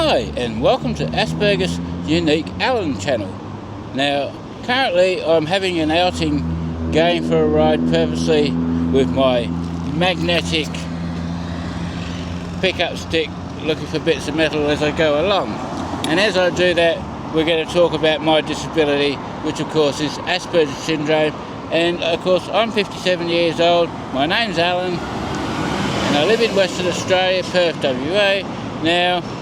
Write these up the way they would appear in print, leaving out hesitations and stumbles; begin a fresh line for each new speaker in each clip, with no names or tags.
Hi and welcome to Asperger's Unique Alan channel. Now currently I'm having an outing going for a ride purposely with my magnetic pickup stick, looking for bits of metal as I go along. And as I do that, we're going to talk about my disability, which of course is Asperger Syndrome. And of course I'm 57 years old, my name's Alan and I live in Western Australia, Perth, WA. Now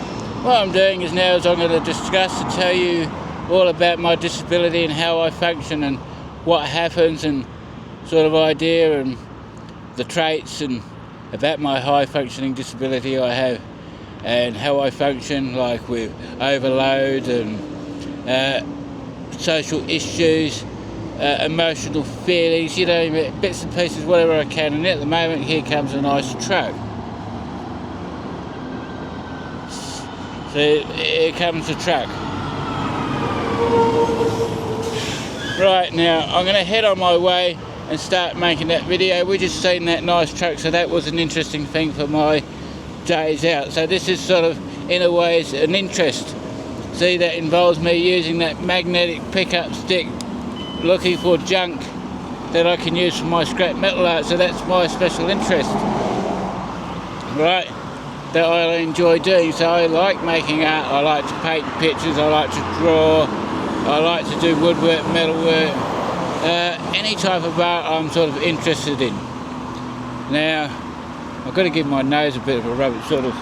what I'm doing is I'm going to discuss and tell you all about my disability and how I function and what happens and sort of idea and the traits and about my high functioning disability I have and how I function, like with overload and social issues, emotional feelings, bits and pieces, whatever I can. And at the moment here comes a nice truck. So here comes the truck. Right, now I'm going to head on my way and start making that video. We just seen that nice truck, so that was an interesting thing for my days out. So this is sort of, in a way, an interest. See, that involves me using that magnetic pickup stick, looking for junk that I can use for my scrap metal art. So that's my special interest. Right. That I enjoy doing. So I like making art, I like to paint pictures, I like to draw, I like to do woodwork, metalwork, any type of art I'm sort of interested in. Now I've got to give my nose a bit of a rub, it's sort of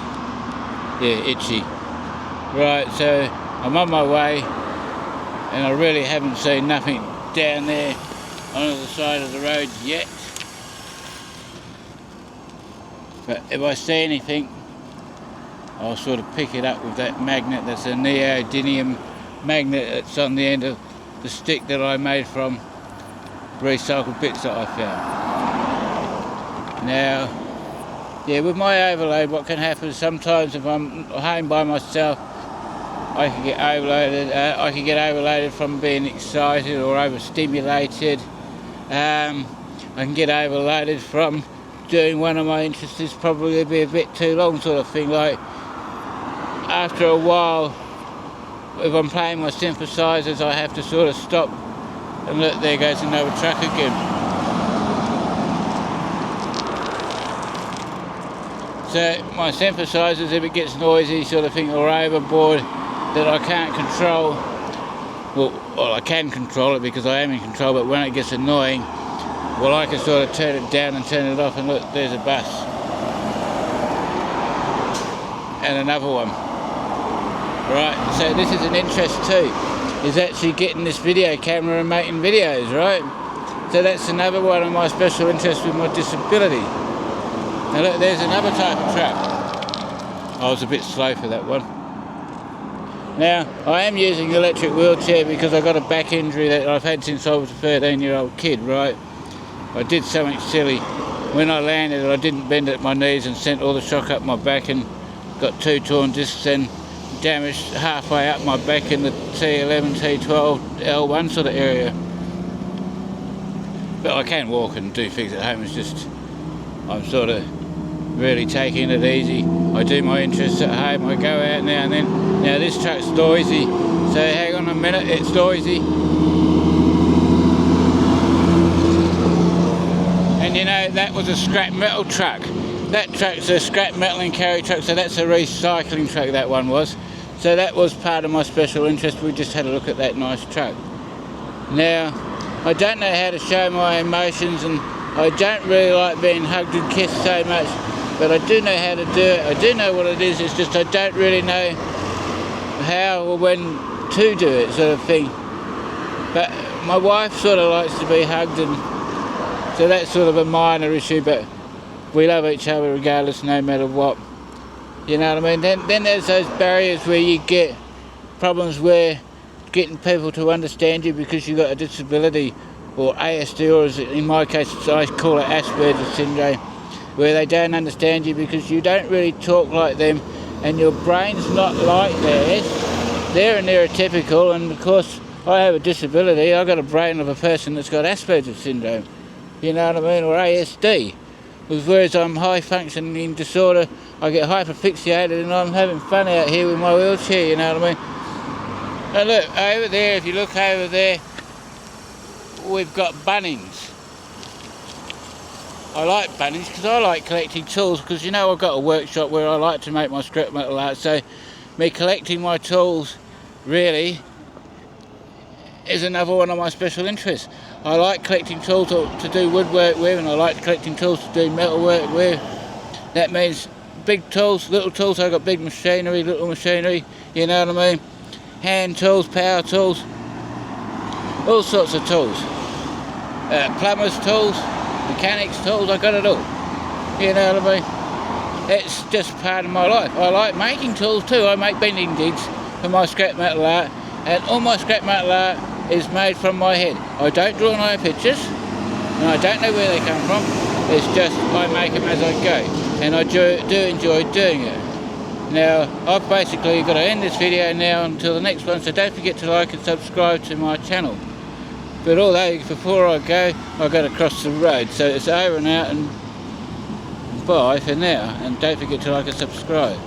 itchy. Right, so I'm on my way and I really haven't seen nothing down there on the side of the road yet, but if I see anything I'll sort of pick it up with that magnet. That's a neodymium magnet that's on the end of the stick that I made from recycled bits that I found. Now, with my overload, what can happen is sometimes if I'm home by myself, I can get overloaded. I can get overloaded from being excited or overstimulated. I can get overloaded from doing one of my interests is probably be a bit too long, sort of thing. Like after a while, if I'm playing my synthesizers, I have to sort of stop and look, there goes another truck again. So my synthesizers, if it gets noisy sort of thing or overboard that I can't control, well I can control it because I am in control, but when it gets annoying, well, I can sort of turn it down and turn it off, and look, there's a bus. And another one. Right, so this is an interest too, is actually getting this video camera and making videos, right? So that's another one of my special interests with my disability. Now look, there's another type of truck. I was a bit slow for that one. Now, I am using the electric wheelchair because I got a back injury that I've had since I was a 13-year-old kid, right? I did something silly. When I landed, I didn't bend at my knees and sent all the shock up my back and got 2 torn discs and damaged halfway up my back in the T11, T12, L1 sort of area. But I can walk and do things at home. It's just I'm sort of really taking it easy. I do my interests at home. I go out now and then. Now this truck's noisy, so hang on a minute, it's noisy. And that was a scrap metal truck. That truck's a scrap metal and carry truck, so that's a recycling truck, that one was. So that was part of my special interest. We just had a look at that nice truck. Now, I don't know how to show my emotions, and I don't really like being hugged and kissed so much, but I do know how to do it. I do know what it is, it's just I don't really know how or when to do it, sort of thing. But my wife sort of likes to be hugged, and so that's sort of a minor issue, but we love each other regardless, no matter what. You know what I mean? Then there's those barriers where you get problems where getting people to understand you because you've got a disability, or ASD, or as in my case I call it Asperger Syndrome, where they don't understand you because you don't really talk like them and your brain's not like theirs. They're a neurotypical, and of course I have a disability. I've got a brain of a person that's got Asperger Syndrome. You know what I mean? Or ASD. Whereas I'm high functioning disorder, I get hyperfixated and I'm having fun out here with my wheelchair, you know what I mean? And look, over there, if you look over there, we've got Bunnings. I like Bunnings because I like collecting tools, because you know I've got a workshop where I like to make my scrap metal art, so me collecting my tools really is another one of my special interests. I like collecting tools to do woodwork with, and I like collecting tools to do metalwork with. That means big tools, little tools. I've got big machinery, little machinery, you know what I mean? Hand tools, power tools, all sorts of tools. Plumbers tools, mechanics tools, I got it all. You know what I mean? It's just part of my life. I like making tools too. I make bending jigs for my scrap metal art, and all my scrap metal art is made from my head. I don't draw no pictures, and I don't know where they come from. It's just I make them as I go, and I do enjoy doing it. Now, I've basically got to end this video now until the next one, so don't forget to like and subscribe to my channel. But although, before I go, I've got to cross the road, so it's over and out and bye for now, and don't forget to like and subscribe.